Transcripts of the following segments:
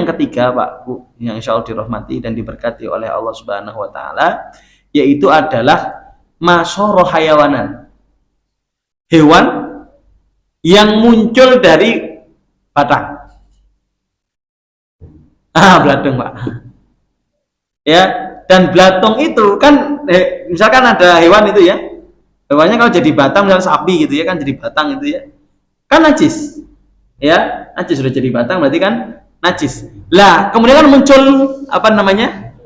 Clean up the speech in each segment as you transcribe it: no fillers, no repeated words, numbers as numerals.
yang ketiga, Pak Bu, yang insya Allah dirahmati dan diberkati oleh Allah Subhanahu wa taala, yaitu adalah masyara hayawanan. Hewan yang muncul dari batang. Belatung, Pak. Ya, dan belatung itu kan misalkan ada hewan itu ya. Hewannya kalau jadi batang, misalnya sapi gitu ya, kan jadi batang itu ya. Kan najis. Ya, najis sudah jadi batang berarti kan najis. Lah, kemudian kan muncul apa namanya?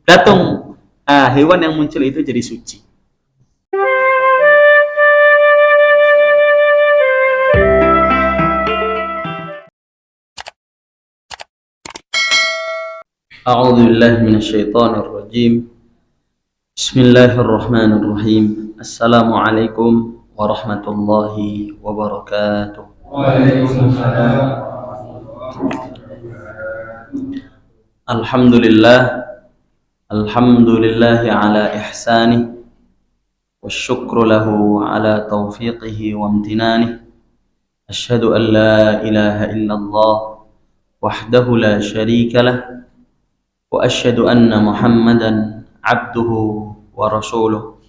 Belatung. Hewan yang muncul itu jadi suci. A'udzu billahi minasyaitonir rajim. Bismillahirrahmanirrahim. Assalamualaikum warahmatullahi wabarakatuh. Waalaikumsalam. Alhamdulillahi ala ihsanih wasyukru lahu ala taufiqihi wa amtinanih. Asyhadu an la ilaha illallah wahdahu la syarika lah wa asyhadu anna Muhammadan abduhu wa rasuluh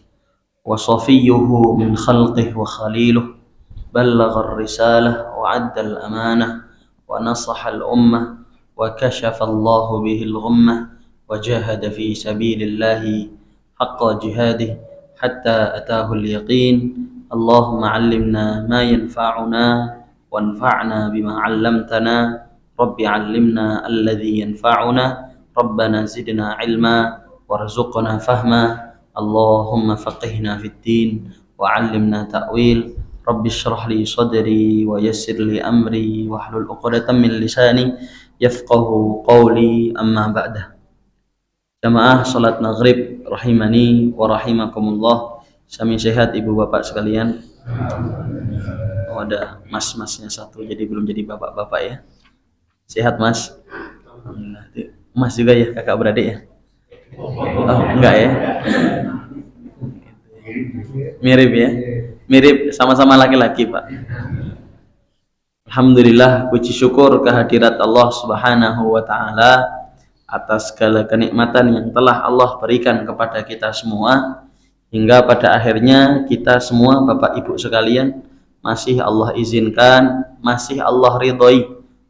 wa safiyyuhu min khalqihi wa khaliluh. Ballagha ar-risalah wa adda al-amanah wa nasaha al-ummah wa kashafa Allahu bihi al-ghummah wa jahada fi sabilillahi haqqa jihadih hatta atahu al-yaqin. Allahumma 'allimna ma yanfa'una wanfa'na bima 'allamtana. Rabbi 'allimna alladhi yanfa'una. Rabbana zidna 'ilma warzuqna fahma. Allahumma faqihna fid din wa 'allimna ta'wil. Rabbi shrah li sadri wa yassir li amri wahlul 'uqdatam min lisani yafqahu qawli. Amma ba'da. Jamaah salat maghrib rahimani wa rahimakumullah. Sami sehat ibu bapak sekalian. Ada mas-masnya satu, jadi belum jadi bapak-bapak ya. Sehat mas? Alhamdulillah. Mas juga ya, kakak beradik ya? Oh enggak ya? Mirip ya? Mirip, sama-sama laki-laki Pak. Alhamdulillah, puji syukur kehadirat Allah Subhanahu wa taala atas segala kenikmatan yang telah Allah berikan kepada kita semua, hingga pada akhirnya kita semua Bapak Ibu sekalian masih Allah izinkan, masih Allah ridhoi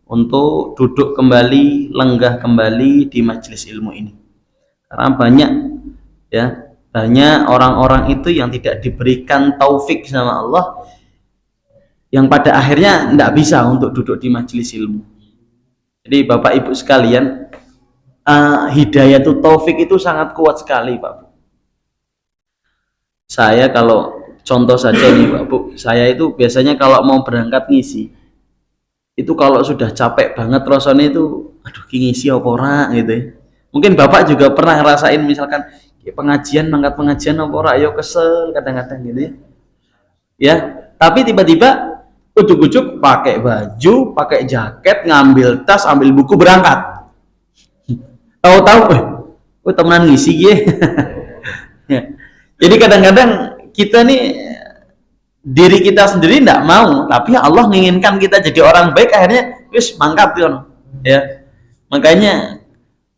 untuk duduk kembali, lenggah kembali di majelis ilmu ini. Karena banyak orang-orang itu yang tidak diberikan taufik sama Allah, yang pada akhirnya tidak bisa untuk duduk di majelis ilmu. Jadi Bapak Ibu sekalian, hidayatul taufik itu sangat kuat sekali Pak Bu. Saya kalau contoh saja nih Pak Bu, saya itu biasanya kalau mau berangkat ngisi, itu kalau sudah capek banget rasanya itu, aduh ngisi apa ora gitu ya. Mungkin Bapak juga pernah ngerasain misalkan mangkat pengajian apa ora, ayo kesel kadang-kadang gitu ya. Ya, tapi tiba-tiba ujuk-ujuk pakai baju, pakai jaket, ngambil tas, ambil buku, berangkat. Tahu-tahu temenan ngisi ya. Ya. Jadi kadang-kadang kita nih, diri kita sendiri tidak mau, tapi Allah menginginkan kita jadi orang baik, akhirnya wis mangkat ya. Makanya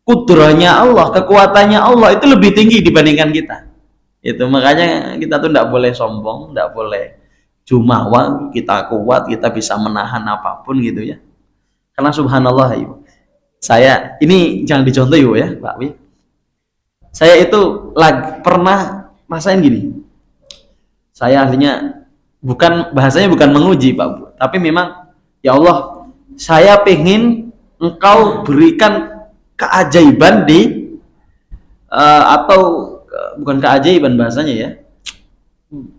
kudrahnya Allah, kekuatannya Allah itu lebih tinggi dibandingkan kita. Itu makanya kita tuh tidak boleh sombong, tidak boleh jumawa, kita kuat, kita bisa menahan apapun gitu ya. Karena subhanallah ibu, saya ini jangan dicontoh ibu ya Pak Wi. Saya itu pernah rasain gini. Saya ahlinya bahasanya bukan menguji Pak Bu, tapi memang ya Allah, saya pengen Engkau berikan keajaiban bukan keajaiban bahasanya ya,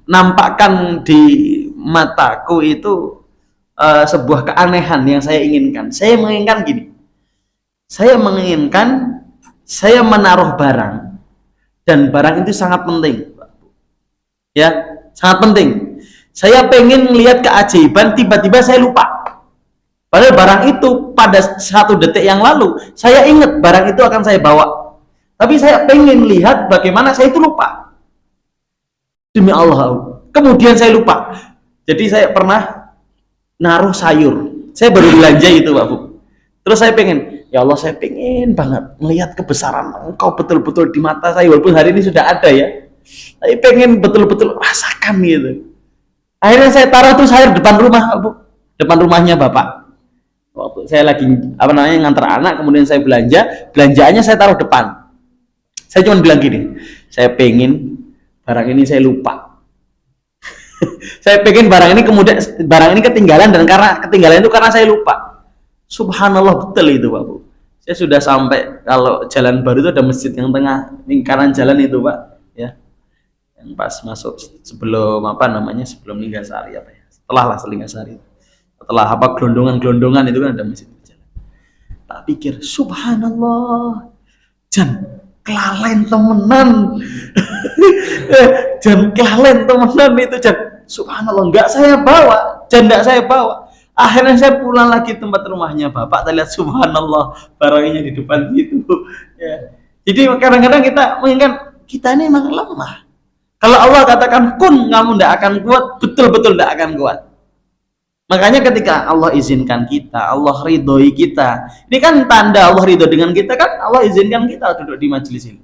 nampakkan di mataku itu sebuah keanehan yang saya inginkan. Saya menginginkan gini, saya menaruh barang, dan barang itu sangat penting ya, sangat penting. Saya pengen melihat keajaiban, tiba-tiba saya lupa, padahal barang itu pada 1 detik yang lalu saya ingat barang itu akan saya bawa, tapi saya pengen lihat bagaimana saya itu lupa. Demi Allah, kemudian saya lupa. Jadi saya pernah naruh sayur, saya baru belanja itu Pak Bu, terus saya pengen Ya Allah, saya pengen banget melihat kebesaran Engkau betul-betul di mata saya, walaupun hari ini sudah ada ya. Tapi pengen betul-betul rasakan gitu. Akhirnya saya taruh tuh sayur depan rumah, Bu. Depan rumahnya Bapak. Waktu saya lagi ngantar anak, kemudian saya belanjaannya saya taruh depan. Saya cuma bilang gini, saya pengen barang ini saya lupa. Saya pengen barang ini ketinggalan, dan karena ketinggalan itu karena saya lupa. Subhanallah, betul itu Pak Bu. Saya sudah sampai, kalau jalan baru itu ada masjid yang tengah lingkaran jalan itu Pak, ya. Yang pas masuk sebelum sebelum Linggasari setelah Linggasari. Setelah gelondongan itu kan ada masjid jalan. Tak pikir, subhanallah, Jan kelalen temenan. Jan kelalen temenan itu, Jan. Subhanallah, enggak saya bawa. Akhirnya saya pulang lagi tempat rumahnya Bapak, kita lihat subhanallah barangnya di depan gitu. Ya. Jadi kadang-kadang kita mengingat kita ini memang lemah. Kalau Allah katakan kun, kamu tidak akan kuat, betul-betul tidak akan kuat. Makanya ketika Allah izinkan kita, Allah ridhoi kita, ini kan tanda Allah ridho dengan kita kan, Allah izinkan kita duduk di majelis ini.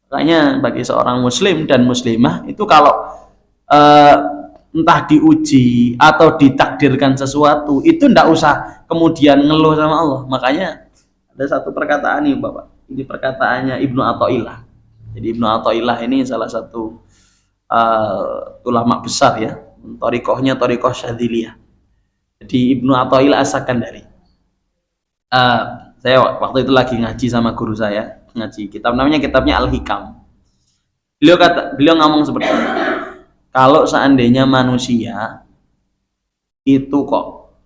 Makanya bagi seorang muslim dan muslimah itu kalau entah diuji atau ditakdirkan sesuatu, itu tidak usah kemudian ngeluh sama Allah. Makanya ada satu perkataan nih Bapak, ini perkataannya Ibnu Athaillah. Jadi Ibnu Athaillah ini salah satu ulama besar ya, thariqah Syadziliyah. Jadi Ibnu Athaillah As-Sakandari. Saya waktu itu lagi ngaji sama guru saya, ngaji kitabnya Al-Hikam. Beliau ngomong seperti ini. Kalau seandainya manusia itu kok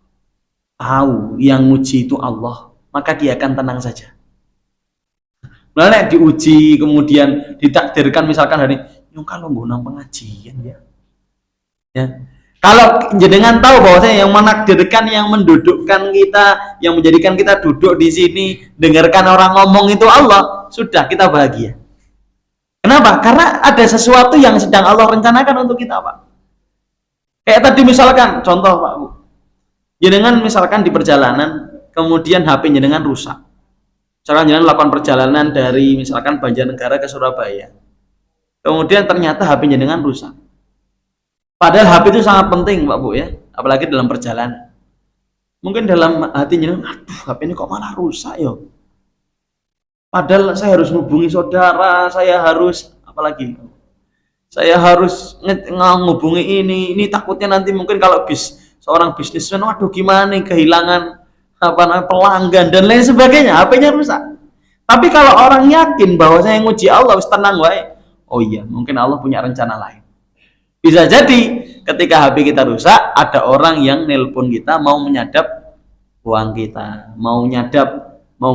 tahu yang nguji itu Allah, maka dia akan tenang saja. Nah, diuji kemudian ditakdirkan misalkan hari ini, kalau ngundang pengajian ya. Kalau jenengan tahu bahwasanya yang menakdirkan, yang mendudukkan kita, yang menjadikan kita duduk di sini, dengarkan orang ngomong itu Allah, sudah kita bahagia. Kenapa? Karena ada sesuatu yang sedang Allah rencanakan untuk kita, Pak. Kayak tadi misalkan, contoh Pak Bu, jenengan misalkan di perjalanan, kemudian HP jenengan rusak. Misalkan jenengan melakukan perjalanan dari misalkan Banjarnegara ke Surabaya, kemudian ternyata HP jenengan rusak. Padahal HP itu sangat penting Pak Bu ya, apalagi dalam perjalanan. Mungkin dalam hati jenengan, aduh HP ini kok malah rusak ya. Padahal saya harus menghubungi saudara, saya harus menghubungi ini takutnya nanti mungkin kalau seorang bisnismen, waduh gimana nih, kehilangan pelanggan dan lain sebagainya, HP-nya rusak. Tapi kalau orang yakin bahwa saya nguji Allah, wis tenang wae. Oh iya, mungkin Allah punya rencana lain. Bisa jadi ketika HP kita rusak, ada orang yang nelpon kita mau menyadap uang kita, mau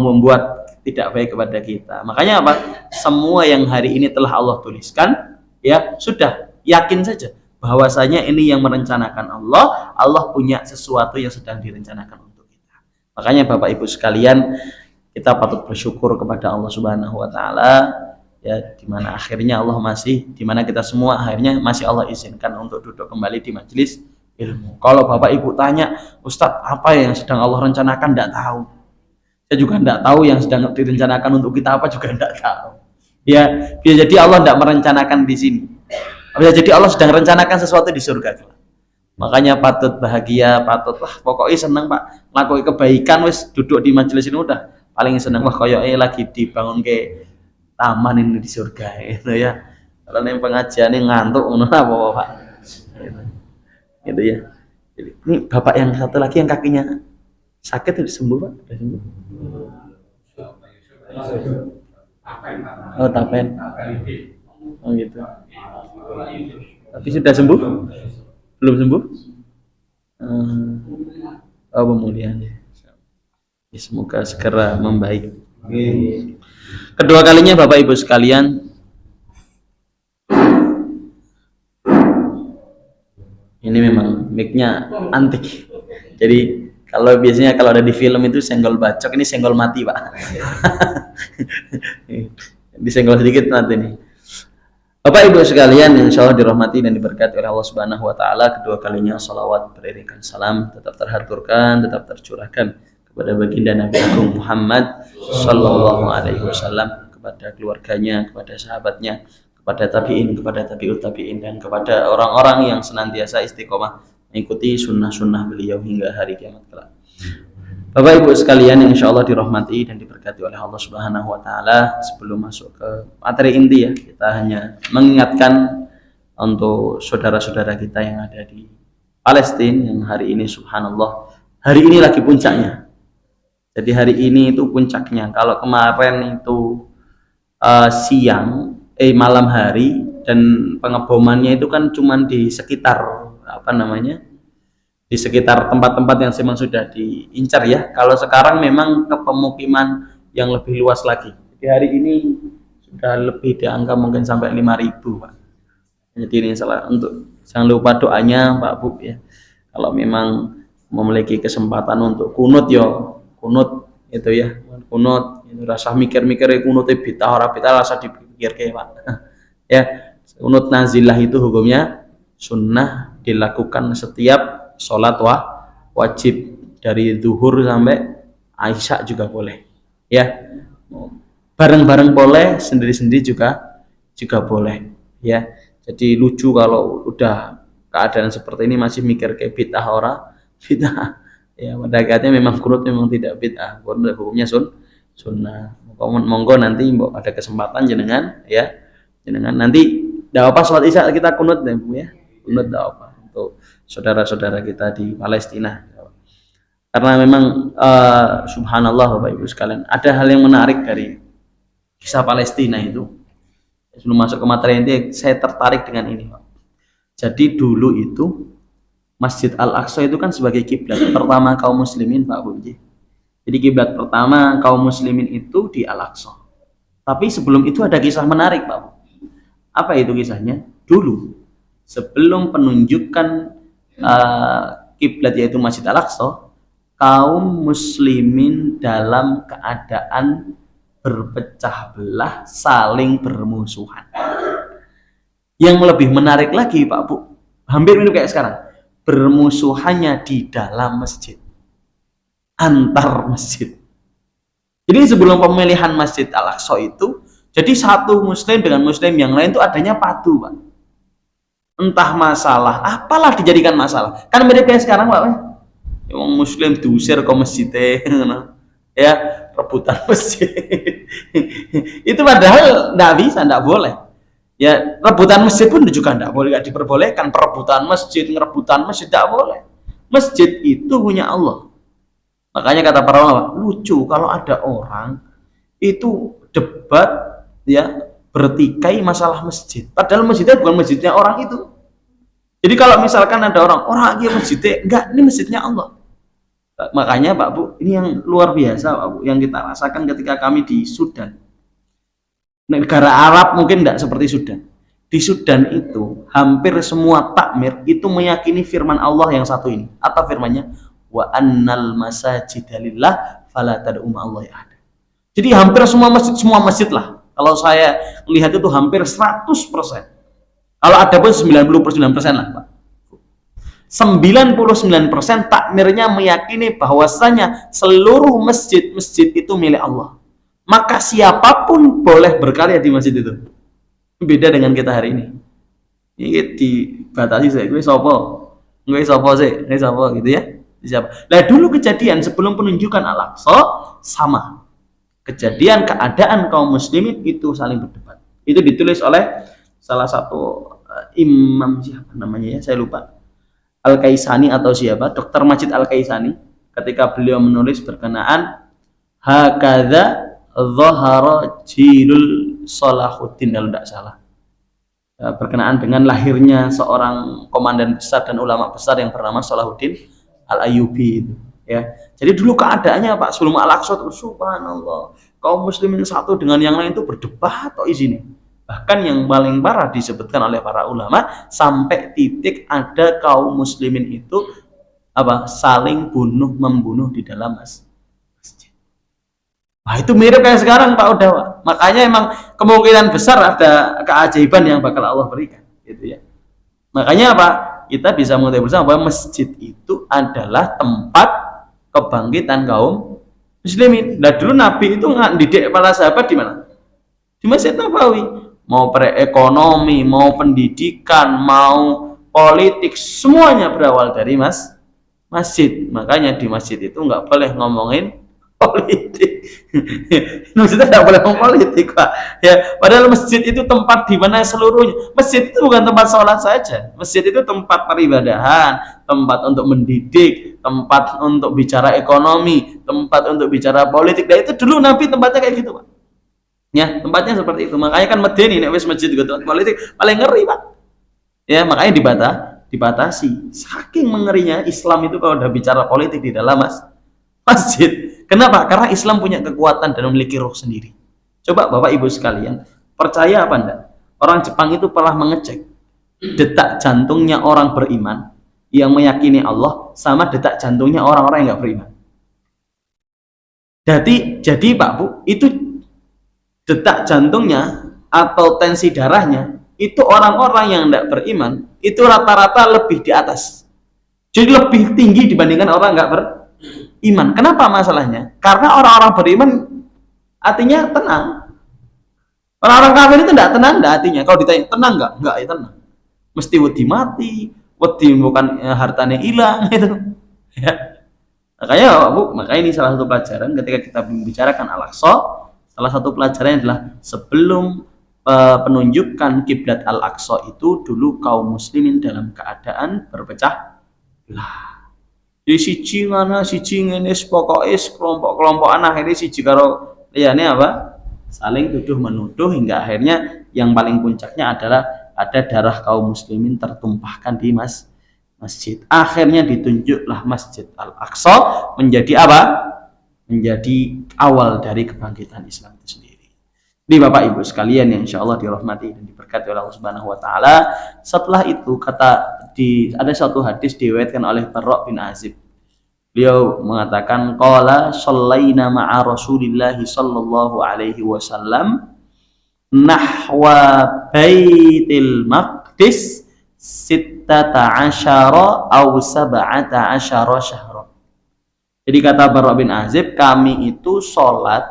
membuat tidak baik kepada kita. Makanya apa? Semua yang hari ini telah Allah tuliskan, ya sudah, yakin saja bahwasanya ini yang merencanakan Allah. Allah punya sesuatu yang sedang direncanakan untuk kita. Makanya Bapak Ibu sekalian, kita patut bersyukur kepada Allah Subhanahu wa taala ya, dimana akhirnya dimana kita semua akhirnya masih Allah izinkan untuk duduk kembali di majelis ilmu. Kalau Bapak Ibu tanya, Ustadz apa yang sedang Allah rencanakan, tidak tahu. Saya juga tidak tahu yang sedang direncanakan untuk kita apa, juga tidak tahu. Ya, bisa jadi Allah tidak merencanakan di sini. Bisa jadi Allah sedang rencanakan sesuatu di surga. Makanya patut bahagia, pokoknya seneng Pak, melakukan kebaikan, wis duduk di majelis ini udah paling seneng. Wah, koyoknya lagi dibangun ke taman ini di surga gitu ya. Kalau yang pengajian ini ngantuk apa Pak? Gitu ya. Jadi, ini Bapak yang satu lagi yang kakinya sakit itu sembuh Pak? Sudah sembuh? Oh tapen. Oh gitu. Tapi sudah sembuh? Belum sembuh? Oh pemulihan ya. Semoga segera membaik. Kedua kalinya Bapak Ibu sekalian, ini memang mic-nya antik. Jadi biasanya kalau ada di film itu senggol bacok, ini senggol mati Pak. Disenggol sedikit nanti nih. Bapak Ibu sekalian, insya Allah dirahmati dan diberkati oleh Allah Subhanahu wa taala, kedua kalinya salawat beriringkan salam tetap terhaturkan, tetap tercurahkan kepada baginda Nabi Agung Muhammad Sallallahu Alaihi Wasallam, kepada keluarganya, kepada sahabatnya, kepada tabiin, kepada tabiut tabiin, dan kepada orang-orang yang senantiasa istiqomah mengikuti sunnah-sunnah beliau hingga hari kiamat kelak. Bapak Ibu sekalian yang insya Allah dirahmati dan diberkati oleh Allah Subhanahu Wa Taala, sebelum masuk ke materi inti ya, kita hanya mengingatkan untuk saudara-saudara kita yang ada di Palestina yang hari ini subhanallah, hari ini lagi puncaknya. Jadi hari ini itu puncaknya. Kalau kemarin itu malam hari, dan pengebomannya itu kan cuman di sekitar di sekitar tempat-tempat yang memang sudah diincar ya. Kalau sekarang memang ke pemukiman yang lebih luas lagi. Jadi hari ini sudah lebih di angka mungkin sampai 5.000 Pak. Jadi ini salah, untuk jangan lupa doanya Pak Bu ya. Kalau memang memiliki kesempatan untuk kunut yo, kunut itu ya, kunut itu rasa mikir-mikir kunut bid'ah ora bid'ah rasa dipikir kayak Pak. Ya, kunut nazilah itu hukumnya sunnah, dilakukan setiap sholat wajib dari zuhur sampai Isya juga boleh. Ya. Bareng-bareng boleh, sendiri-sendiri juga boleh ya. Jadi lucu kalau udah keadaan seperti ini masih mikir kayak bid'ah ora bid'ah ya. Pada akhirnya memang kunut memang tidak bid'ah, hukumnya sunnah. Monggo nanti ada kesempatan jenengan nanti enggak apa sholat Isya kita kunut deh Bu ya, kunut enggak apa untuk saudara-saudara kita di Palestina, karena memang subhanallah Bapak Ibu sekalian, ada hal yang menarik dari kisah Palestina itu. Sebelum masuk ke materi inti, saya tertarik dengan ini Pak. Jadi dulu itu Masjid Al-Aqsa itu kan sebagai kiblat pertama kaum muslimin Pak Bu. Jadi kiblat pertama kaum muslimin itu di Al-Aqsa. Tapi sebelum itu ada kisah menarik Pak Bu. Apa itu kisahnya? Dulu sebelum penunjukan kiblat yaitu Masjid Al-Aqsa, kaum muslimin dalam keadaan berpecah belah, saling bermusuhan. Yang lebih menarik lagi Pak Bu, hampir mirip kayak sekarang, bermusuhannya di dalam masjid, antar masjid. Jadi sebelum pemilihan Masjid Al-Aqsa itu, jadi satu muslim dengan muslim yang lain itu adanya padu Pak. Entah masalah, apalah dijadikan masalah. Kan mirip kayak sekarang Pak. Yang muslim diusir ke masjid ya, rebutan masjid. Itu padahal enggak bisa, enggak boleh. Ya, rebutan masjid pun juga enggak boleh, enggak diperbolehkan. Perebutan masjid, ngerebutan masjid enggak boleh. Masjid itu punya Allah. Makanya kata para ulama, lucu kalau ada orang itu debat ya, bertikai masalah masjid. Padahal masjidnya bukan masjidnya orang itu. Jadi kalau misalkan ada orang lagi masjidnya, enggak, ini masjidnya Allah. Makanya Pak Bu, ini yang luar biasa Pak Bu, yang kita rasakan ketika kami di Sudan. Negara Arab mungkin tidak seperti Sudan. Di Sudan itu hampir semua takmir itu meyakini firman Allah yang satu ini. Apa firmannya? Wa annal masajida lillah fala tad'u ma'allahi ahada. Jadi hampir semua masjid lah. Kalau saya lihat itu hampir 100%. Kalau ada pun 99% lah Pak. 99% takmirnya meyakini bahwasanya seluruh masjid itu milik Allah. Maka siapapun boleh berkarya di masjid itu. Beda dengan kita hari ini. Ini dibatasi saya, gue sopo gitu ya. Siapa? Nah dulu kejadian sebelum penunjukan Al-Aqsa sama. Kejadian keadaan kaum muslimin itu saling berdebat. Itu ditulis oleh salah satu imam, siapa namanya ya, saya lupa. Al-Kaisani atau siapa, Dr. Majid Al-Kaisani, ketika beliau menulis berkenaan hakadza dhahara jilul Salahuddin, kalau tidak salah, berkenaan dengan lahirnya seorang komandan besar dan ulama besar yang bernama Salahuddin Al-Ayyubi itu ya. Jadi dulu keadaannya Pak sebelum Al-Aqsa itu subhanallah, kaum muslimin satu dengan yang lain itu berdebat atau izin. Bahkan yang paling parah disebutkan oleh para ulama sampai titik ada kaum muslimin itu saling membunuh di dalam masjid. Nah itu mirip kayak sekarang Pak udah Pak. Makanya emang kemungkinan besar ada keajaiban yang bakal Allah berikan gitu ya. Makanya kita bisa mengetahui bersama bahwa masjid itu adalah tempat kebangkitan kaum muslimin. Nah dulu Nabi itu didik para sahabat di mana? Di Masjid Nabawi. Mau perekonomi, mau pendidikan, mau politik, semuanya berawal dari masjid. Makanya di masjid itu nggak boleh ngomongin politik. Maksudnya nggak boleh ngomong politik, Pak. Ya, padahal masjid itu tempat di mana seluruhnya. Masjid itu bukan tempat sholat saja. Masjid itu tempat peribadahan, tempat untuk mendidik, tempat untuk bicara ekonomi, tempat untuk bicara politik. Dan itu dulu Nabi tempatnya kayak gitu, Pak. Ya, tempatnya seperti itu. Makanya kan Medeni nek wis masjid gitu politik paling ngeri, Pak. Ya, makanya dibatasi. Saking mengerinya Islam itu kalau udah bicara politik di dalam masjid. Kenapa? Karena Islam punya kekuatan dan memiliki roh sendiri. Coba Bapak Ibu sekalian, percaya apa enggak? Orang Jepang itu pernah mengecek detak jantungnya orang beriman yang meyakini Allah sama detak jantungnya orang-orang yang nggak beriman. Jadi Pak Bu, itu detak jantungnya atau tensi darahnya itu orang-orang yang tidak beriman itu rata-rata lebih di atas, jadi lebih tinggi dibandingkan orang nggak beriman. Kenapa masalahnya? Karena orang-orang beriman artinya tenang, orang-orang kafir itu tidak tenang, tidak artinya. Kalau ditanya tenang nggak ya tenang, mesti wedi mati, wedi bukan hartanya hilang itu ya. Makanya ini salah satu pelajaran ketika kita membicarakan Al-Aqsa. Salah satu pelajarannya adalah sebelum penunjukan kiblat Al-Aqsa itu dulu kaum muslimin dalam keadaan berpecah belah. Jadi siji ngene pokoknya kelompok-kelompok akhirnya siji karo liyane apa? Saling tuduh menuduh hingga akhirnya yang paling puncaknya adalah ada darah kaum muslimin tertumpahkan di masjid. Akhirnya ditunjuklah Masjid Al-Aqsa menjadi apa? Menjadi awal dari kebangkitan Islam itu sendiri. Di Bapak Ibu sekalian yang insya Allah dirahmati dan diberkati oleh Allah Subhanahu Wa Taala. Setelah itu ada satu hadis diriwayatkan oleh Barra bin Azib. Beliau mengatakan qala shallaina ma'a Rasulillah sallallahu alaihi wasallam nahwa Baitil Maqdis 16 aw 17 syahra. Jadi kata Barra bin Azib, kami itu sholat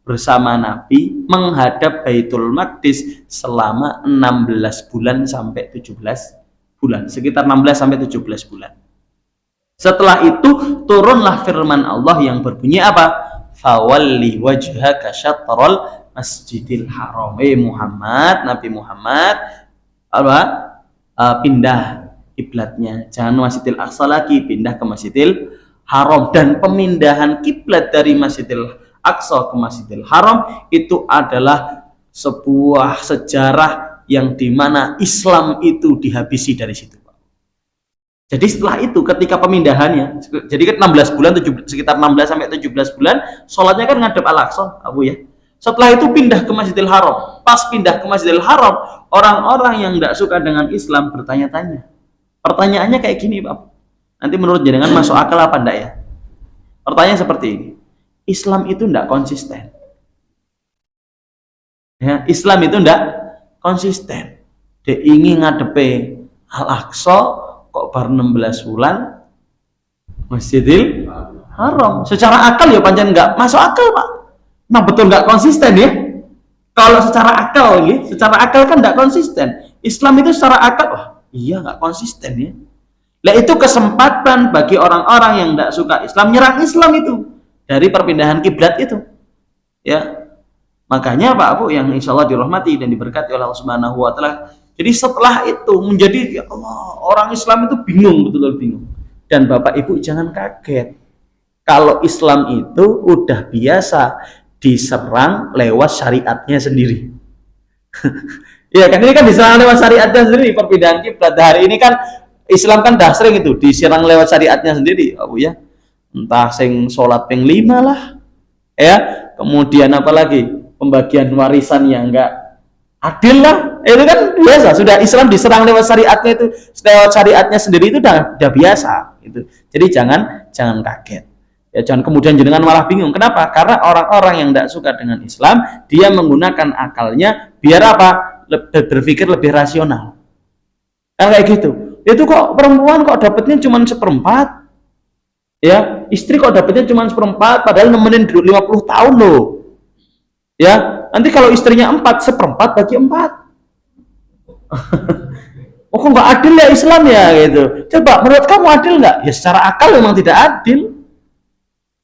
bersama Nabi menghadap Baitul Maqdis selama 16 bulan sampai 17 bulan, sekitar 16 sampai 17 bulan. Setelah itu turunlah firman Allah yang berbunyi apa? Fawalli wajhaka syatral Masjidil Haram. Muhammad, Nabi Muhammad pindah kiblatnya, jangan Masjidil Aqsa lagi, pindah ke Masjidil Haram. Dan pemindahan kiblat dari Masjidil Aqsa ke Masjidil Haram itu adalah sebuah sejarah yang dimana Islam itu dihabisi dari situ. Jadi setelah itu ketika pemindahannya, jadi kan 16 bulan, sekitar 16 sampai 17 bulan sholatnya kan ngadep Al-Aqsa, Abu ya. Setelah itu pindah ke Masjidil Haram. Pas pindah ke Masjidil Haram, orang-orang yang tidak suka dengan Islam bertanya-tanya. Pertanyaannya kayak gini, Pak. Nanti menurut jenengan masuk akal apa enggak ya? Pertanyaan seperti ini. Islam itu enggak konsisten. Ya, Islam itu enggak konsisten. Dia ingin ngadepe Al-Aqsa kok bar 16 bulan Masjidil Haram. Secara akal ya pancen enggak masuk akal, Pak. Nah, betul enggak konsisten ya? Kalau secara akal ya, secara akal kan enggak konsisten. Islam itu secara akal, wah, iya enggak konsisten ya. Nah, itu kesempatan bagi orang-orang yang tidak suka Islam nyerang Islam itu dari perpindahan kiblat itu. Ya. Makanya Pak Bu yang insya Allah dirahmati dan diberkati oleh Allah Subhanahu Wa Taala. Jadi setelah itu menjadi ya Allah, orang Islam itu bingung, betul-betul bingung. Dan Bapak Ibu jangan kaget kalau Islam itu udah biasa diserang lewat syariatnya sendiri. Iya kan, ini kan diserang lewat syariatnya sendiri perpindahan kiblat. Hari ini kan Islam kan dah sering itu diserang lewat syariatnya sendiri, Abu ya. Entah sing sholat ping 5 lah, ya. Kemudian apalagi pembagian warisan yang enggak adil lah. Itu kan biasa. Sudah Islam diserang lewat syariatnya itu, lewat syariatnya sendiri itu udah biasa. Itu. Jadi jangan kaget. Ya jangan kemudian jenengan malah bingung. Kenapa? Karena orang-orang yang tidak suka dengan Islam, dia menggunakan akalnya biar apa? Berpikir lebih rasional. Kan kayak gitu. Itu kok perempuan kok dapatnya cuma 1/4, Ya, istri kok dapatnya cuma seperempat, padahal nemenin 50 tahun loh. Ya, nanti kalau istrinya 4, seperempat bagi 4. Oh, kok nggak adil ya Islam ya gitu. Coba menurut kamu adil nggak? Ya secara akal memang tidak adil.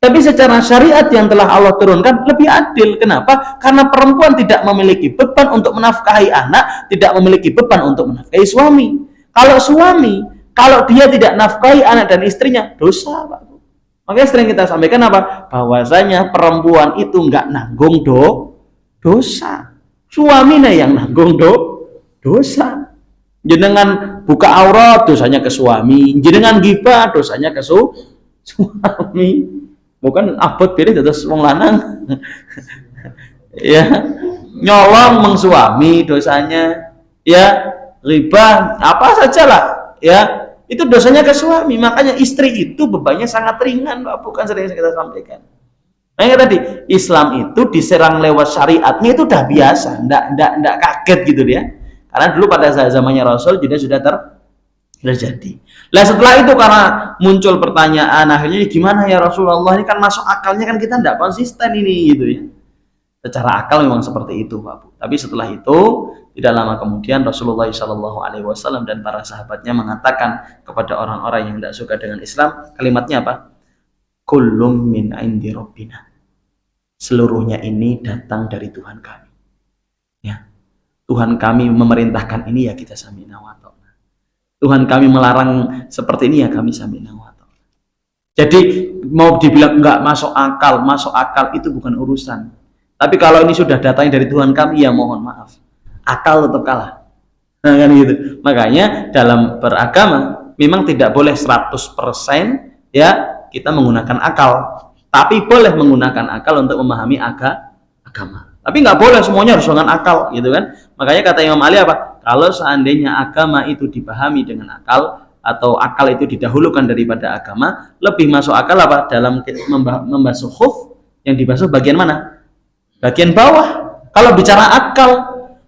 Tapi secara syariat yang telah Allah turunkan lebih adil. Kenapa? Karena perempuan tidak memiliki beban untuk menafkahi anak, tidak memiliki beban untuk menafkahi suami. Kalau suami, kalau dia tidak nafkahi anak dan istrinya, dosa, Pak. Makanya sering kita sampaikan apa? Bahwasanya perempuan itu nggak nanggung dosa. Suaminya yang nanggung dosa. Jenengan buka aurat, dosanya ke suami. Jenengan gibah, dosanya ke suami. Bukan abot pilih terus wong lanang. Ya, nyolong mengsuami dosanya, ya, riba apa sajalah, ya, itu dosanya ke suami. Makanya istri itu bebannya sangat ringan, Pak, bukan sering kita sampaikan. Makanya tadi Islam itu diserang lewat syariatnya itu udah biasa, ndak kaget gitu dia. Karena dulu pada zamannya Rasul juga sudah terjadi. Lah setelah itu karena muncul pertanyaan, akhirnya gimana ya Rasulullah, ini kan masuk akalnya kan kita ndak konsisten ini gitu ya. Secara akal memang seperti itu, Pak Bu. Tapi setelah itu tidak lama kemudian Rasulullah SAW dan para sahabatnya mengatakan kepada orang-orang yang tidak suka dengan Islam, kalimatnya apa? Kullum min indi rabbina. Seluruhnya ini datang dari Tuhan kami. Ya. Tuhan kami memerintahkan ini, ya kita sami'na wa ta'na. Tuhan kami melarang seperti ini, ya kami sami'na wa ta'na. Jadi mau dibilang enggak masuk akal itu bukan urusan. Tapi kalau ini sudah datangnya dari Tuhan kami, ya mohon maaf, akal tetap kalah. Nah, kan gitu. Makanya dalam beragama memang tidak boleh 100% ya kita menggunakan akal, tapi boleh menggunakan akal untuk memahami agama. Tapi nggak boleh semuanya harus dengan akal, gitu kan? Makanya kata Imam Ali apa? Kalau seandainya agama itu dipahami dengan akal, atau akal itu didahulukan daripada agama, lebih masuk akal apa? Dalam membasuh khuf, yang dibasuh bagian mana? Bagian bawah. Kalau bicara akal,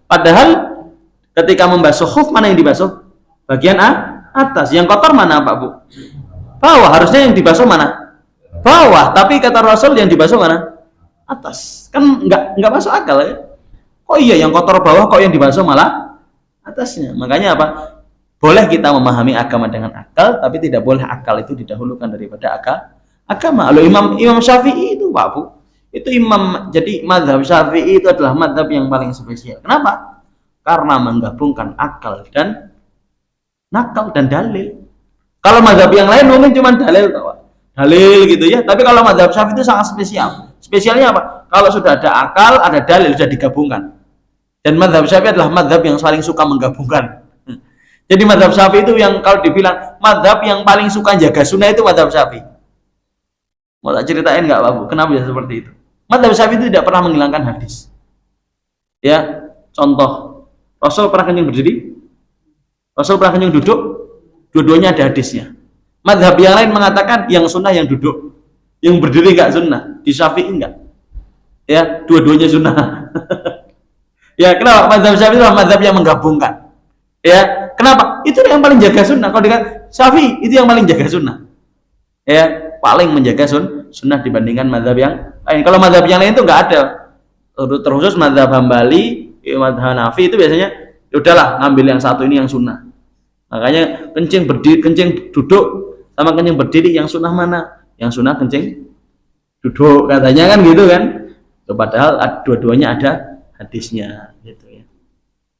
padahal ketika membasuh khuf mana yang dibasuh? Bagian atas. Yang kotor mana, Pak Bu? Bawah. Harusnya yang dibasuh mana? Bawah. Tapi kata Rasul yang dibasuh mana? Atas. Kan nggak masuk akal ya. Kok iya yang kotor bawah, kok yang dibasuh malah atasnya? Makanya apa? Boleh kita memahami agama dengan akal, tapi tidak boleh akal itu didahulukan daripada agama. Lalu Imam Syafi'i itu, Pak Bu, itu imam. Jadi mazhab Syafi'i itu adalah mazhab yang paling spesial. Kenapa? Karena menggabungkan akal dan nakal dan dalil. Kalau mazhab yang lain mungkin cuma dalil, dalil gitu ya. Tapi kalau mazhab Syafi'i itu sangat spesial. Spesialnya apa? Kalau sudah ada akal, ada dalil, sudah digabungkan. Dan mazhab Syafi'i adalah mazhab yang paling suka menggabungkan. Jadi mazhab Syafi'i itu yang kalau dibilang mazhab yang paling suka jaga sunnah itu mazhab Syafi'i. Mau tak ceritain nggak, Pak Bu? Kenapa bisa seperti itu? Mazhab Syafi'i itu tidak pernah menghilangkan hadis. Ya, contoh, Rasul pernah kenyang berdiri, Rasul pernah kenyang duduk, dua-duanya ada hadisnya. Mazhab yang lain mengatakan yang sunnah yang duduk, yang berdiri nggak sunnah. Di Syafi'i nggak. Ya, dua-duanya sunnah. Ya, kenapa? Mazhab Syafi'i itu mazhab yang menggabungkan. Ya, kenapa? Itu yang paling jaga sunnah. Kalau dikatakan Syafi'i itu yang paling jaga sunnah. Ya, paling menjaga sunnah dibandingkan mazhab yang lain. Kalau mazhab yang lain itu nggak ada. Terkhusus mazhab Hambali, mazhab Hanafi itu biasanya udahlah ngambil yang satu ini yang sunnah. Makanya kencing berdiri, kencing duduk sama kencing berdiri yang sunnah mana? Yang sunnah kencing duduk katanya kan gitu kan. Padahal dua-duanya ada hadisnya gitu ya.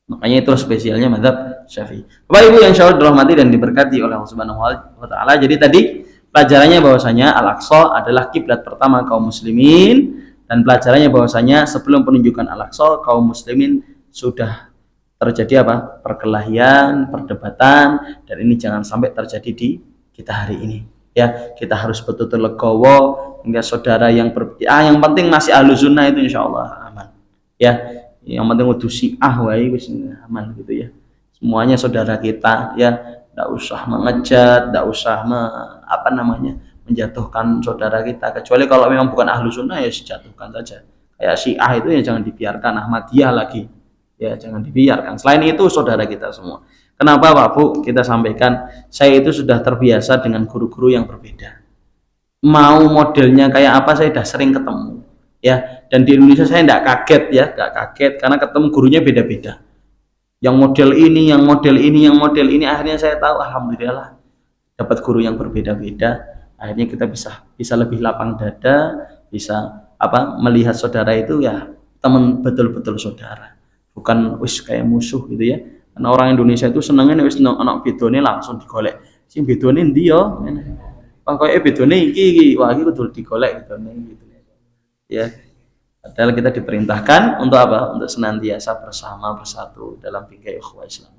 Makanya itu spesialnya mazhab Syafi'i. Bapak Ibu yang insyaallah dirahmati dan diberkati oleh Allah Subhanahu wa taala. Jadi tadi pelajarannya bahwasanya Al-Aqsa adalah kiblat pertama kaum muslimin, dan pelajarannya bahwasanya sebelum penunjukan Al-Aqsa kaum muslimin sudah terjadi apa? Perkelahian, perdebatan, dan ini jangan sampai terjadi di kita hari ini. Ya, kita harus betul-betul legowo hingga saudara yang yang penting masih ahlu sunnah itu insyaallah aman. Ya, yang penting udah Syiah wae wis aman gitu ya. Semuanya saudara kita ya, enggak usah mengejat, enggak usah menjatuhkan saudara kita, kecuali kalau memang bukan ahlu sunnah ya dijatuhkan saja. Kayak Syiah itu ya jangan dibiarkan, Ahmadiyah lagi ya jangan dibiarkan. Selain itu saudara kita semua. Kenapa Pak Bu kita sampaikan, saya itu sudah terbiasa dengan guru-guru yang berbeda. mau modelnya kayak apa saya sudah sering ketemu ya, dan di Indonesia saya tidak kaget ya, nggak kaget karena ketemu gurunya beda-beda, yang model ini, yang model ini, yang model ini. Akhirnya saya tahu, alhamdulillah dapat guru yang berbeda-beda. Akhirnya kita bisa lebih lapang dada, bisa melihat saudara itu ya teman betul-betul saudara, bukan wis kayak musuh gitu ya. Karena orang Indonesia itu senengnya wis anak bedone langsung digolek, sing bedone ndi yo, pokoknya bedone iki wah iki kudu digolek bedone gitu ya. Padahal kita diperintahkan untuk apa? Untuk senantiasa bersama bersatu dalam bingkai ukhuwah Islam.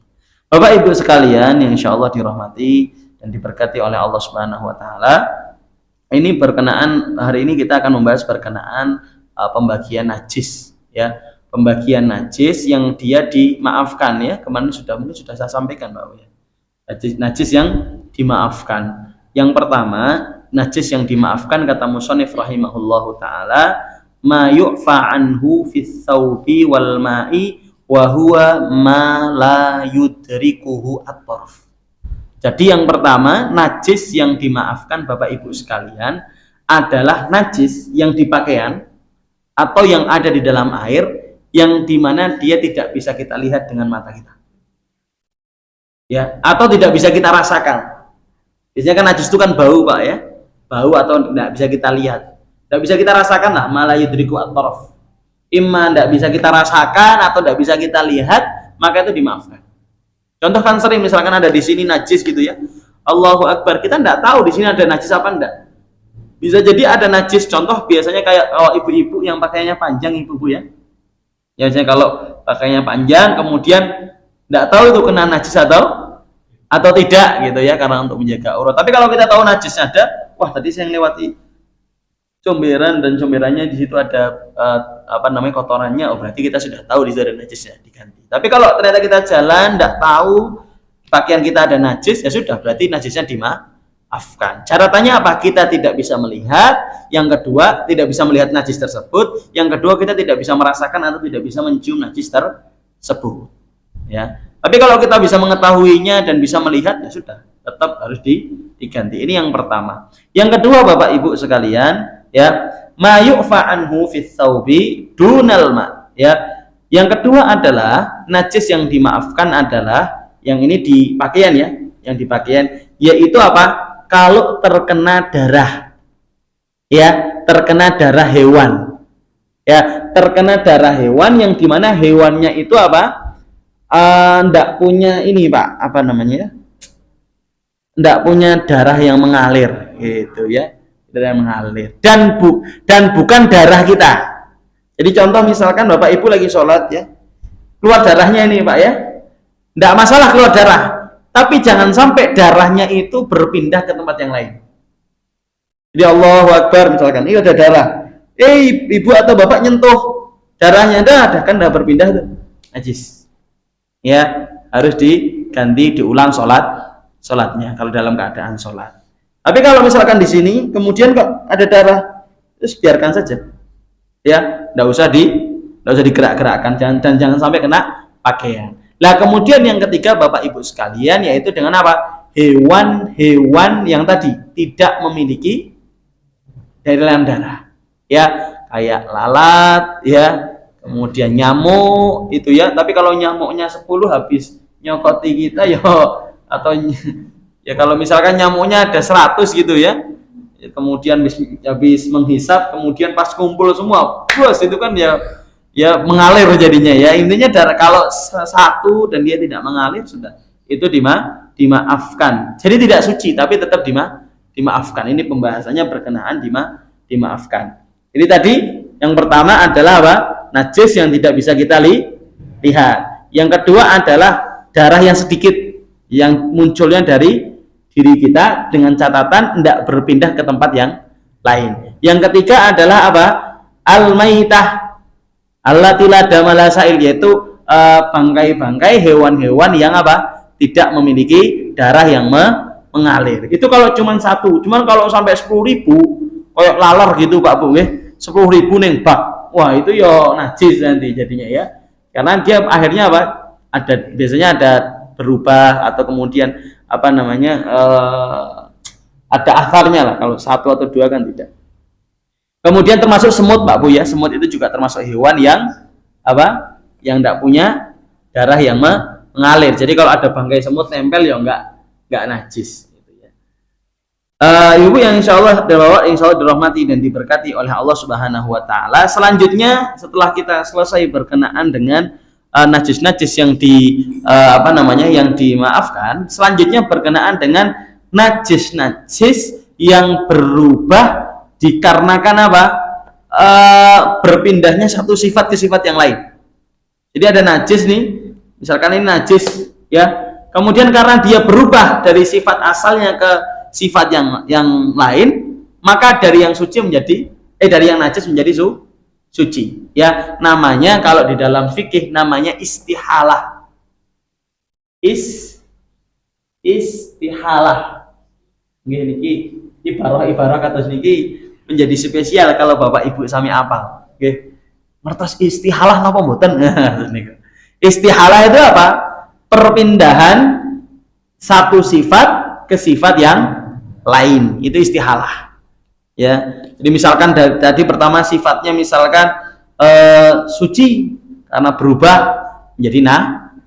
Bapak Ibu sekalian yang insya Allah dirahmati dan diberkati oleh Allah Subhanahu Wa Taala. Ini berkenaan, hari ini kita akan membahas berkenaan pembagian najis ya, pembagian najis yang dia dimaafkan ya. Kemarin mungkin sudah saya sampaikan bahwa ya, najis yang dimaafkan. Yang pertama, najis yang dimaafkan kata musannif rahimahullahu taala, ma yu'fa anhu fis thawbi wal ma'i wa huwa ma la yudrikuhu at-tarf. Jadi yang pertama, najis yang dimaafkan Bapak Ibu sekalian adalah najis yang di pakaian atau yang ada di dalam air, yang dimana dia tidak bisa kita lihat dengan mata kita ya, atau tidak bisa kita rasakan. Biasanya kan najis itu kan bau Pak ya, bau atau tidak bisa kita lihat, tidak bisa kita rasakan lah, malah yudriku at-tarf. Imma tidak bisa kita rasakan atau tidak bisa kita lihat, maka itu dimaafkan. Contoh kan sering misalkan ada di sini najis gitu ya, Allahu Akbar, kita tidak tahu di sini ada najis apa enggak. Bisa jadi ada najis, contoh biasanya kayak ibu-ibu yang pakaiannya panjang, ibu-ibu ya. Ya biasanya kalau pakaiannya panjang kemudian tidak tahu itu kena najis atau tidak gitu ya, karena untuk menjaga aurat. Tapi kalau kita tahu najisnya ada, wah tadi saya lewati comberan dan comberannya di situ ada kotorannya, oh berarti kita sudah tahu di situ ada najisnya, diganti. Tapi kalau ternyata kita jalan tidak tahu pakaian kita ada najis, ya sudah, berarti najisnya dimaafkan. Catatannya apa? Kita tidak bisa melihat, yang kedua tidak bisa melihat najis tersebut, yang kedua kita tidak bisa merasakan atau tidak bisa mencium najis tersebut ya. Tapi kalau kita bisa mengetahuinya dan bisa melihat, ya sudah, tetap harus diganti. Ini yang pertama. Yang kedua Bapak Ibu sekalian ya, ma yu'fa anhu fis thawbi dunal ma ya. Yang kedua adalah najis yang dimaafkan adalah yang ini di pakaian ya, yang di pakaian, yaitu apa? Kalau terkena darah ya, terkena darah hewan ya, terkena darah hewan yang dimana hewannya itu apa? Ndak punya ini Pak, apa namanya? Ndak punya darah yang mengalir gitu ya, darah yang mengalir dan bukan darah kita. Jadi contoh misalkan Bapak Ibu lagi sholat ya, keluar darahnya ini Pak ya, ndak masalah keluar darah, tapi jangan sampai darahnya itu berpindah ke tempat yang lain. Jadi Allahu Akbar misalkan, ini ada darah, ibu atau bapak nyentuh darahnya, dah kan dah berpindah tuh, najis ya, harus diganti, diulang sholatnya kalau dalam keadaan sholat. Tapi kalau misalkan di sini kemudian kok ada darah, terus biarkan saja ya, tidak usah digerak-gerakkan, dan jangan sampai kena pakaian. Nah kemudian yang ketiga Bapak Ibu sekalian, yaitu dengan apa? Hewan-hewan yang tadi tidak memiliki dalam darah ya, kayak lalat ya, kemudian nyamuk itu ya. Tapi kalau nyamuknya 10 habis nyokoti kita ya, atau ya kalau misalkan nyamuknya ada 100 gitu ya, kemudian habis menghisap, kemudian pas kumpul semua bos itu kan ya mengalir jadinya ya. Intinya darah kalau satu dan dia tidak mengalir, sudah itu dimaafkan. Jadi tidak suci tapi tetap dimaafkan. Ini pembahasannya berkenaan dimaafkan. Jadi tadi yang pertama adalah apa? Najis yang tidak bisa kita lihat. Yang kedua adalah darah yang sedikit yang munculnya dari diri kita dengan catatan tidak berpindah ke tempat yang lain. Yang ketiga adalah apa? Al-maitah allati la damala sa'il, yaitu bangkai-bangkai hewan-hewan yang apa? Tidak memiliki darah yang mengalir. Itu kalau cuma satu. Cuman kalau sampai 10.000 kayak laler gitu Pak Bu nggih, 10.000 ning bak. Wah, itu ya najis nanti jadinya ya. Karena dia akhirnya apa? Biasanya ada berubah atau kemudian apa namanya? Ada asarnya lah, kalau satu atau dua kan tidak. Kemudian termasuk semut Pak Bu ya, semut itu juga termasuk hewan yang apa? Yang tidak punya darah yang mengalir. Jadi kalau ada bangkai semut nempel ya enggak najis. Gitu ya. Ibu yang insya Allah dirahmati dan diberkati oleh Allah Subhanahu Wa Taala. Selanjutnya setelah kita selesai berkenaan dengan najis-najis yang yang dimaafkan, selanjutnya berkenaan dengan najis-najis yang berubah dikarenakan apa? Berpindahnya satu sifat ke sifat yang lain. Jadi ada najis nih, misalkan ini najis ya, kemudian karena dia berubah dari sifat asalnya ke sifat yang lain, maka dari yang suci menjadi dari yang najis menjadi suci ya. Namanya kalau di dalam fikih namanya istihalah. Istihalah niki ibarah kata niki menjadi spesial kalau Bapak Ibu sami apal nggih. Mertos istihalah napa mboten? Istihalah itu apa? Perpindahan satu sifat ke sifat yang lain, itu istihalah ya. Jadi misalkan tadi pertama sifatnya misalkan suci karena berubah menjadi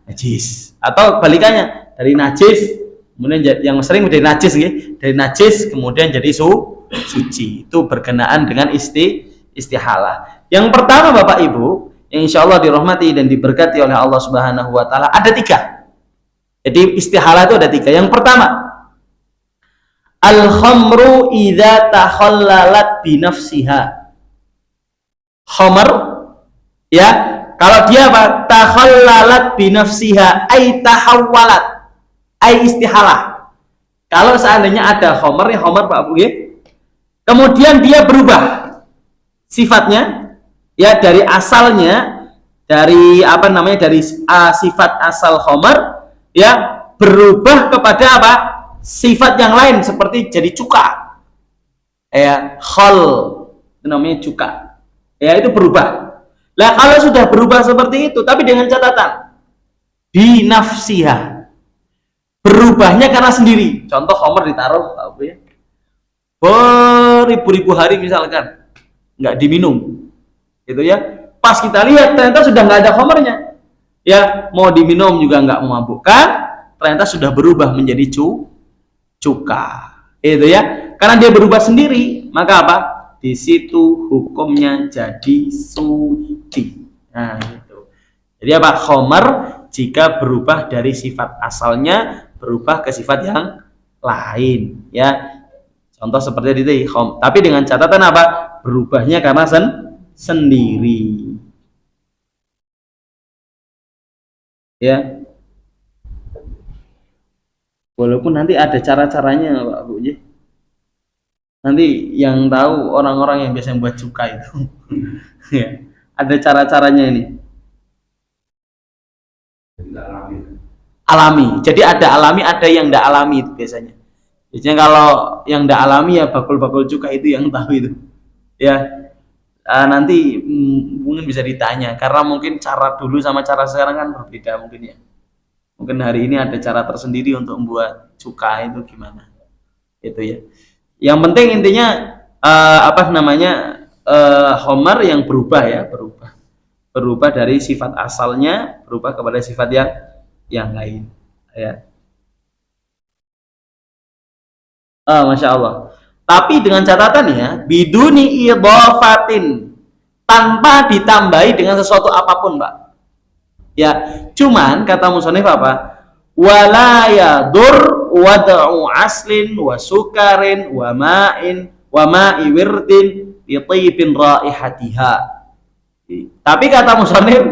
najis, atau balikannya dari najis kemudian yang sering menjadi najis nggih, dari najis kemudian jadi suci. Itu berkenaan dengan istihalah. Yang pertama Bapak Ibu yang insya Allah dirahmati dan diberkati oleh Allah Subhanahu Wa Taala, ada 3. Jadi istihalah itu ada 3. Yang pertama, al-khamru idza takhallalat binafsiha. Khamr ya, kalau dia apa? Takhallalat binafsiha ay tahawwalat ay istihalah. Kalau seandainya ada khamr ya, khamr Pak Bu ya, kemudian dia berubah sifatnya ya, dari asalnya, dari dari sifat asal khamr ya, berubah kepada apa? Sifat yang lain, seperti jadi cuka ya, khol itu namanya cuka ya, itu berubah. Lah kalau sudah berubah seperti itu, tapi dengan catatan binafsiha, berubahnya karena sendiri. Contoh khamr ditaruh apa ya, beribu-ribu hari misalkan nggak diminum gitu ya, pas kita lihat ternyata sudah nggak ada khamrnya ya, mau diminum juga nggak memabukkan, ternyata sudah berubah menjadi cuka itu ya, karena dia berubah sendiri, maka apa? Di situ hukumnya jadi suci. Nah itu. Jadi apa? Khamr jika berubah dari sifat asalnya berubah ke sifat yang lain ya. Contoh seperti itu, tapi dengan catatan apa? Berubahnya karena sendiri ya. Walaupun nanti ada cara-caranya Pak Bu ya. Nanti yang tahu orang-orang yang biasa buat cuka itu ya, ada cara-caranya ini. Alami. Jadi ada alami, ada yang tidak alami itu biasanya. Biasanya kalau yang tidak alami ya bakul-bakul cuka itu yang tahu itu ya. Nanti mungkin bisa ditanya, karena mungkin cara dulu sama cara sekarang kan berbeda mungkin ya. Mungkin hari ini ada cara tersendiri untuk membuat cuka itu gimana itu ya. Yang penting intinya khamr yang berubah ya, berubah dari sifat asalnya berubah kepada sifat yang lain ya. Masya Allah. Tapi dengan catatan ya, biduni idhafatin, tanpa ditambahi dengan sesuatu apapun Pak ya. Cuman kata musannif apa? Wala yadur wad'u aslin wa sukarin wa ma'in wa ma'i wirdin bi tibin raihatiha. Tapi kata musannif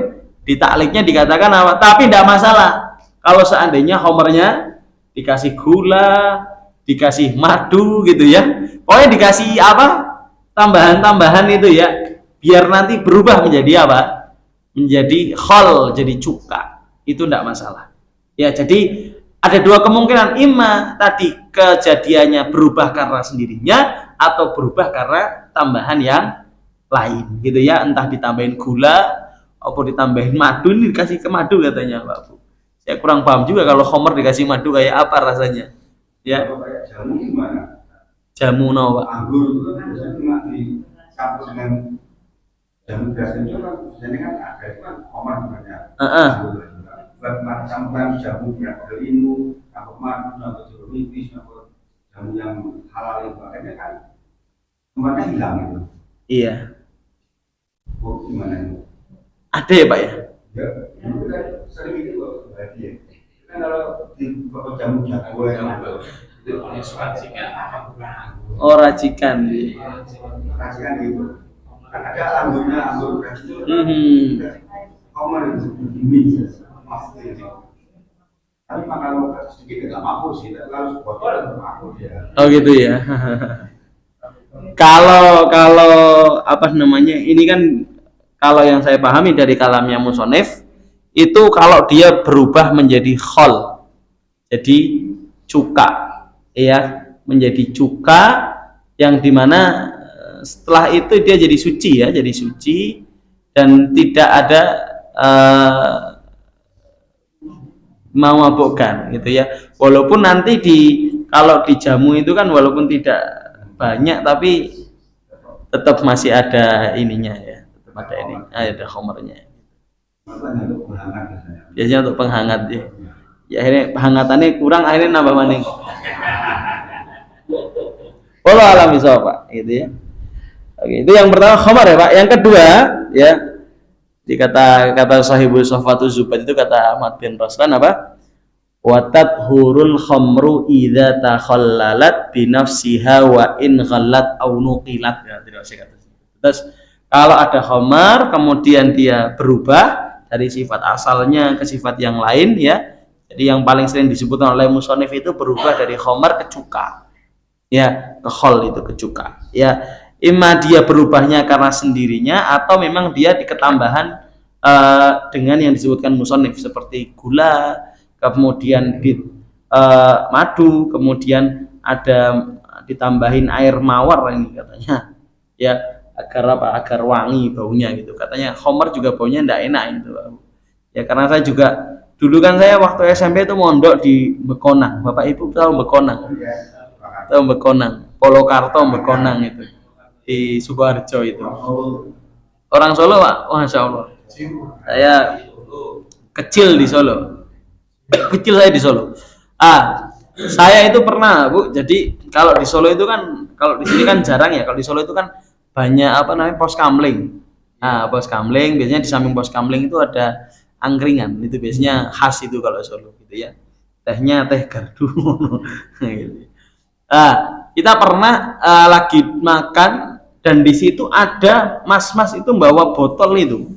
di takliknya dikatakan apa? Tapi tidak masalah kalau seandainya khamrnya dikasih gula, dikasih madu gitu ya, pokoknya dikasih apa, tambahan-tambahan itu ya, biar nanti berubah menjadi apa, menjadi khol, jadi cuka, itu tidak masalah ya. Jadi ada 2 kemungkinan, imma tadi kejadiannya berubah karena sendirinya atau berubah karena tambahan yang lain gitu ya, entah ditambahin gula atau ditambahin madu. Ini dikasih ke madu katanya Pak Bu, saya kurang paham juga kalau khamr dikasih madu kayak apa rasanya ya. Jamu no, Pak. Anggur itu kan biasanya cuma dicampur dengan jamu biasa itu kan biasanya kan ada itu kan khamar sebenarnya. Heeh. Buat campuran jamu yang berilmu, campur madu, campur jeruk nipis, campur jamu yang halal itu akhirnya kan khamarnya hilang itu. Iya. Oh, gimana itu? Ada ya, Pak ya? Ya, itu kan sering itu kok berarti ya. Kan kalau di beberapa jamu jago yang ada itu Oh, racikan. racikan gitu. Kan ada anggurnya, anggur beras itu. Khamar itu dimin pasti. Tapi kalau sedikit nggak mampu sih, tapi kalau sebotol nggak mampu ya. Oh gitu ya. Kalau apa namanya? Ini kan kalau yang saya pahami dari kalamnya musonef itu kalau dia berubah menjadi khol, jadi cuka, ya, menjadi cuka yang dimana setelah itu dia jadi suci ya, jadi suci dan tidak ada memabukkan gitu ya. Walaupun nanti kalau di jamu itu kan walaupun tidak banyak tapi tetap masih ada ininya ya, tetap ada ini, ada homernya. Biasanya untuk penghangat ya. Ya akhirnya penghangatannya kurang, akhirnya nambah maning. Wallahu a'lam bishawab, Pak, gitu ya. Oke, itu yang pertama khamar ya, Pak. Yang kedua ya, di kata Sahibul Sofatu Zubat itu kata Ahmad bin Raslan apa? Watat hurul khamru idza takhallalat bi nafsiha wa in ghallat aw nuqilat, ya, tidak usah kata. Terus kalau ada khamar kemudian dia berubah dari sifat asalnya ke sifat yang lain ya. Jadi yang paling sering disebutkan oleh musonif itu berubah dari khamar ke cuka. Ya, ke khol itu ke cuka. Ya, imma dia berubahnya karena sendirinya atau memang dia diketambahan dengan yang disebutkan musonif seperti gula, kemudian madu, kemudian ada ditambahin air mawar ini katanya. Ya, agar apa? Agar wangi baunya gitu. Katanya khamar juga baunya enggak enak itu. Ya karena saya juga dulu kan saya waktu SMP itu mondok di Bekonang. Bapak Ibu tahu Bekonang? Tahu Bekonang, Polokarto Bekonang itu di Sukoharjo itu. Orang Solo, Pak. Masya Allah. Saya kecil di Solo. Kecil saya di Solo. Saya itu pernah, Bu. Jadi kalau di Solo itu kan, kalau di sini kan jarang ya. Kalau di Solo itu kan banyak apa namanya pos kamling. Nah, pos kamling biasanya di samping pos kamling itu ada angkringan. Itu biasanya khas itu kalau Solo gitu ya. Tehnya teh gardu. Gitu. Kita pernah lagi makan dan di situ ada mas-mas itu bawa botol itu.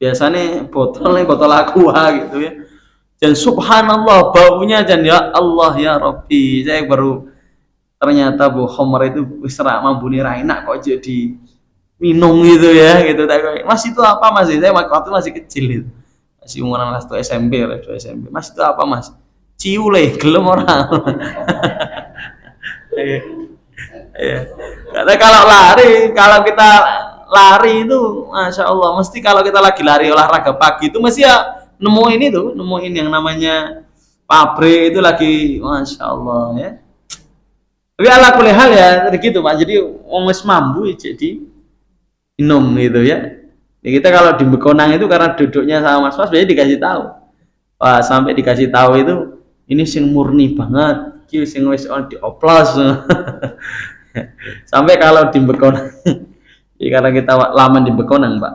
Biasanya botolnya botol aqua gitu ya. Dan subhanallah baunya dan ya Allah ya Rabbi, saya baru ternyata bu khamar itu wisra mambuni ra enak kok jadi minum gitu ya gitu. Mas itu apa Mas? Saya waktu masih kecil itu. Masih umuran kelas 1 SMP, kelas 2 SMP. Mas itu apa Mas? Ciule gelem orang. Karena kalau kita lari itu, masya Allah, mesti kalau kita lagi lari olahraga pagi itu mesti ya nemuin yang namanya pabrik itu lagi, masya Allah ya. Tapi ala kulli hal ya, gitu Pak. Jadi wis mambu jadi minum gitu ya. Ya kita kalau di Bekonang itu karena duduknya sama mas-mas, biasanya dikasih tahu. Wah, sampai dikasih tahu itu ini sing murni banget. Sing wis dioplos. Sampai kalau di Bekonang ya karena kita lama di Bekonang Pak,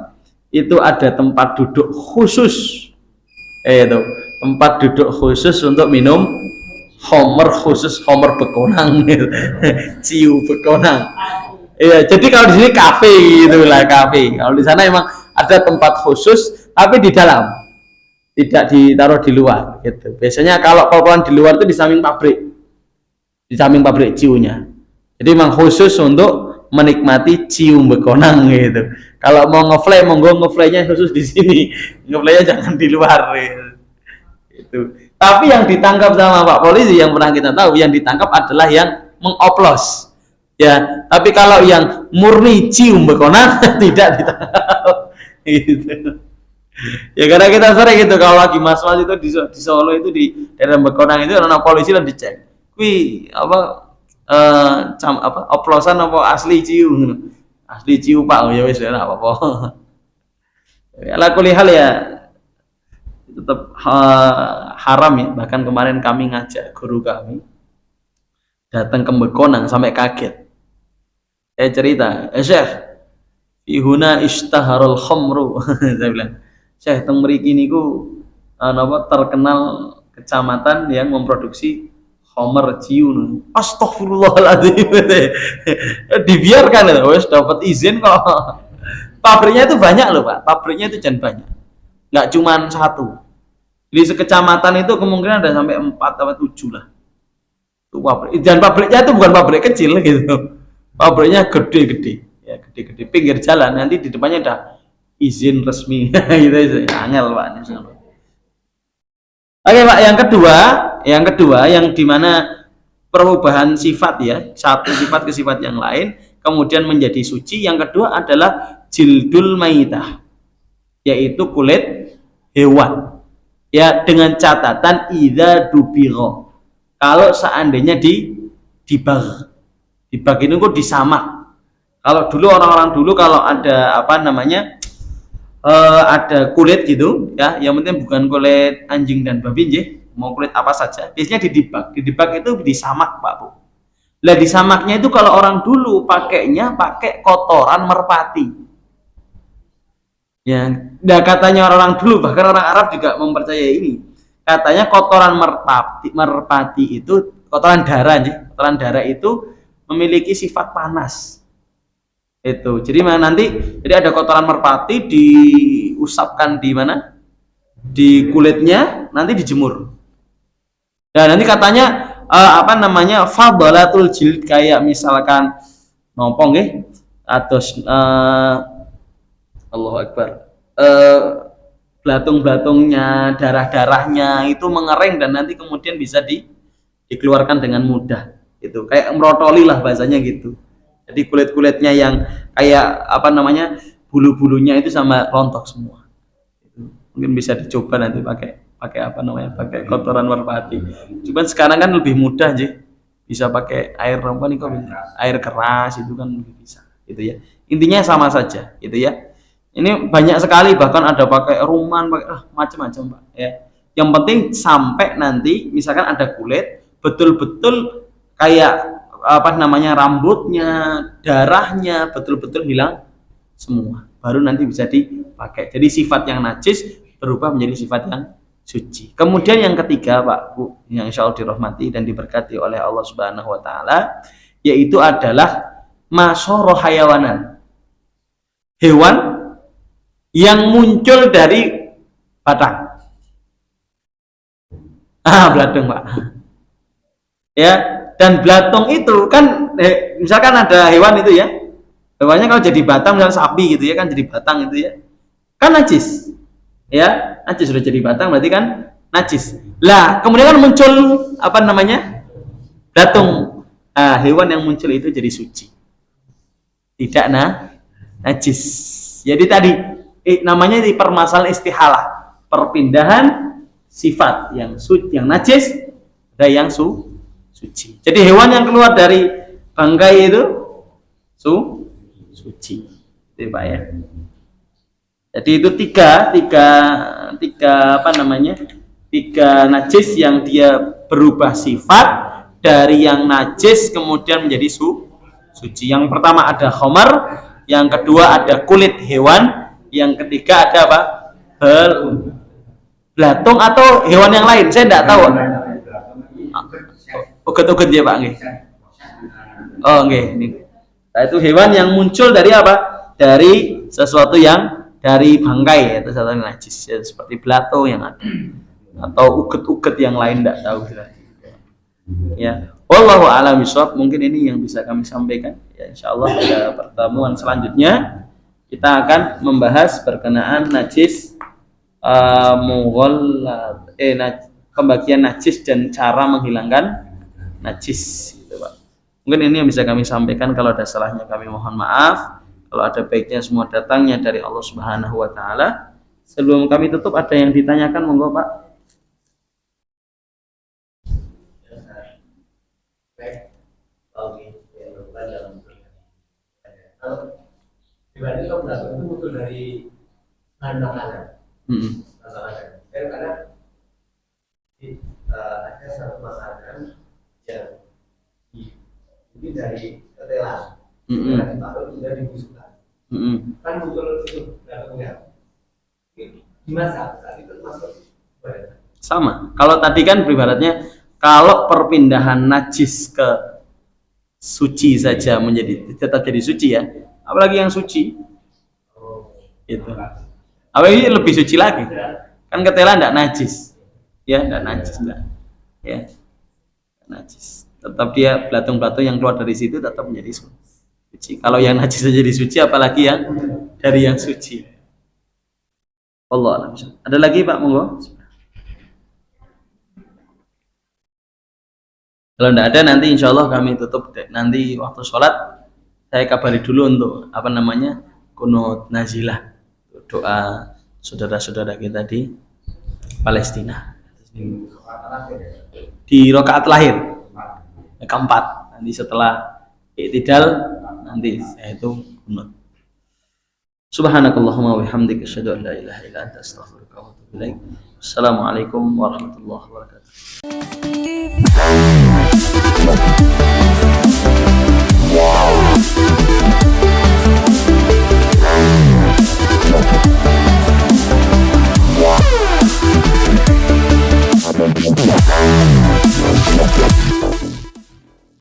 itu ada tempat duduk khusus itu tempat duduk khusus untuk minum homer, khusus homer Bekonang gitu. Ciu Bekonang iya, jadi kalau di sini kafe gitu lah, kafe. Kalau di sana emang ada tempat khusus tapi di dalam, tidak ditaruh di luar gitu. Biasanya kalau pol-polan di luar itu di samping pabrik ciunya. Jadi memang khusus untuk menikmati cium Bekonang gitu. Kalau mau ngefly, monggo ngeflynya khusus di sini. Ngeflynya jangan di luar gitu. Tapi yang ditangkap sama Pak Polisi yang pernah kita tahu, yang ditangkap adalah yang mengoplos. Ya, tapi kalau yang murni cium Bekonang tidak ditangkap gitu. Ya karena kita sering gitu kalau lagi mas-mas itu di Solo itu di daerah Bekonang itu anak polisi lah dicek. Kui apa oplosan apa asli ciu, asli ciu Pak, ya wis ora apa-apa. Ala kulihal ya tetap haram ya. Bahkan kemarin kami ngajak guru kami datang ke Bekonang sampai kaget. Cerita, Syekh, ihuna istaharul khamru. Saya bilang, Syekh, teng mriki niku terkenal kecamatan yang memproduksi khamr ciu. Astagfirullahaladzim. Dibiarkan, wes dapat izin kok. Pabriknya itu banyak loh Pak, pabriknya itu jangan banyak, nggak cuma satu. Di sekecamatan itu kemungkinan ada sampai 4 atau 7 lah. Itu pabrik. Dan pabriknya itu bukan pabrik kecil gitu. Pabriknya gede-gede, ya gede-gede pinggir jalan. Nanti di depannya ada izin resmi, gitu. Angel Pak. Oke Pak, yang kedua yang dimana perubahan sifat ya, satu sifat ke sifat yang lain, kemudian menjadi suci. Yang kedua adalah jildul maitah, yaitu kulit hewan. Ya, dengan catatan idza dubiro, kalau seandainya dibag ini kok disamak. Kalau dulu orang-orang dulu kalau ada ada kulit gitu ya, yang penting bukan kulit anjing dan babi nggih, mau kulit apa saja biasanya didibag itu disamak Pak Bu. Lah disamaknya itu kalau orang dulu pakai kotoran merpati. Ya, nah katanya orang dulu, bahkan orang Arab juga mempercayai ini. Katanya kotoran merpati itu kotoran darah itu memiliki sifat panas. Itu. Jadi ada kotoran merpati diusapkan di mana? Di kulitnya, nanti dijemur. Dan nanti katanya fadalatul jilid, kayak misalkan nopo nggih atau Allahu Akbar, belatung-belatungnya, darah-darahnya itu mengering dan nanti kemudian bisa dikeluarkan dengan mudah. Itu kayak merotoli lah bahasanya gitu. Jadi kulit-kulitnya yang kayak bulu-bulunya itu sama rontok semua. Itu mungkin bisa dicoba nanti pakai kotoran merpati. Cuman sekarang kan lebih mudah aja, bisa pakai air keras itu kan lebih bisa. Gitu ya. Intinya sama saja, gitu ya. Ini banyak sekali, bahkan ada pakai ruman, macam-macam Pak ya. Yang penting sampai nanti misalkan ada kulit betul-betul kayak rambutnya, darahnya betul-betul hilang semua, baru nanti bisa dipakai. Jadi sifat yang najis berubah menjadi sifat yang suci. Kemudian yang ketiga Pak Bu, yang insyaallah dirahmati dan diberkati oleh Allah Subhanahu wa taala, yaitu adalah masyara hayawanan. Hewan yang muncul dari batang. Belatung Pak. Ya, dan belatung itu kan misalkan ada hewan itu ya. Hewannya kalau jadi batang, misalnya sapi gitu ya kan jadi batang itu ya. Kan najis. Ya, najis sudah jadi batang berarti kan najis. Lah, kemudian kan muncul belatung. Hewan yang muncul itu jadi suci. Tidak najis. Jadi tadi namanya di permasalahan istihalah, perpindahan sifat yang najis ada yang suci. Jadi hewan yang keluar dari bangkai itu suci. Itu Pak ya. Jadi itu tiga najis yang dia berubah sifat dari yang najis kemudian menjadi suci. Yang pertama ada khamar, yang kedua ada kulit hewan, yang ketiga ada belatung atau hewan yang lain, saya tidak tahu. Uget-uget ya Pak nggih. Oh nggih. Nah, itu hewan yang muncul dari dari sesuatu yang dari bangkai, itu sesuatu yang najis ya, seperti belatung yang ada atau uget-uget yang lain tidak tahu ya. Wallahu a'lam bishawab. Mungkin ini yang bisa kami sampaikan ya. Insyaallah pada pertemuan selanjutnya kita akan membahas berkenaan najis pembagian najis dan cara menghilangkan najis gitu Pak. Mungkin ini yang bisa kami sampaikan. Kalau ada salahnya kami mohon maaf. Kalau ada baiknya semua datangnya dari Allah Subhanahu wa taala. Sebelum kami tutup, ada yang ditanyakan monggo Pak. Kalau dibanding kalau berat itu muncul dari bahan makanan. Makanan. Karena ada satu makanan yang ini dari ketelan, kemudian diparut kemudian dibusukkan. Kan muncul itu datangnya. Dimasak, tadi itu masuk. Sama. Kalau tadi kan ibaratnya kalau perpindahan najis ke suci saja menjadi tetap jadi suci ya. Apalagi yang suci. Itu. Apalagi lebih suci lagi. Kan ketela enggak najis. Ya, enggak najis enggak. Ya. Najis. Tetap dia belatung-belatung yang keluar dari situ tetap menjadi suci. Kalau yang najis saja jadi suci apalagi yang dari yang suci. Allah a'lam. Ada lagi Pak monggo? Kalau tidak ada nanti insya Allah kami tutup nanti waktu sholat saya kabari dulu untuk apa namanya kunut nazilah, doa saudara-saudara kita di Palestina di rakaat lahir keempat nanti setelah i'tidal nanti saya itu kunut. Subhanakallahumma wa bihamdika asyhadu an la ilaha illa anta astaghfiruka wa atubu ilaik. Assalamualaikum warahmatullahi wabarakatuh.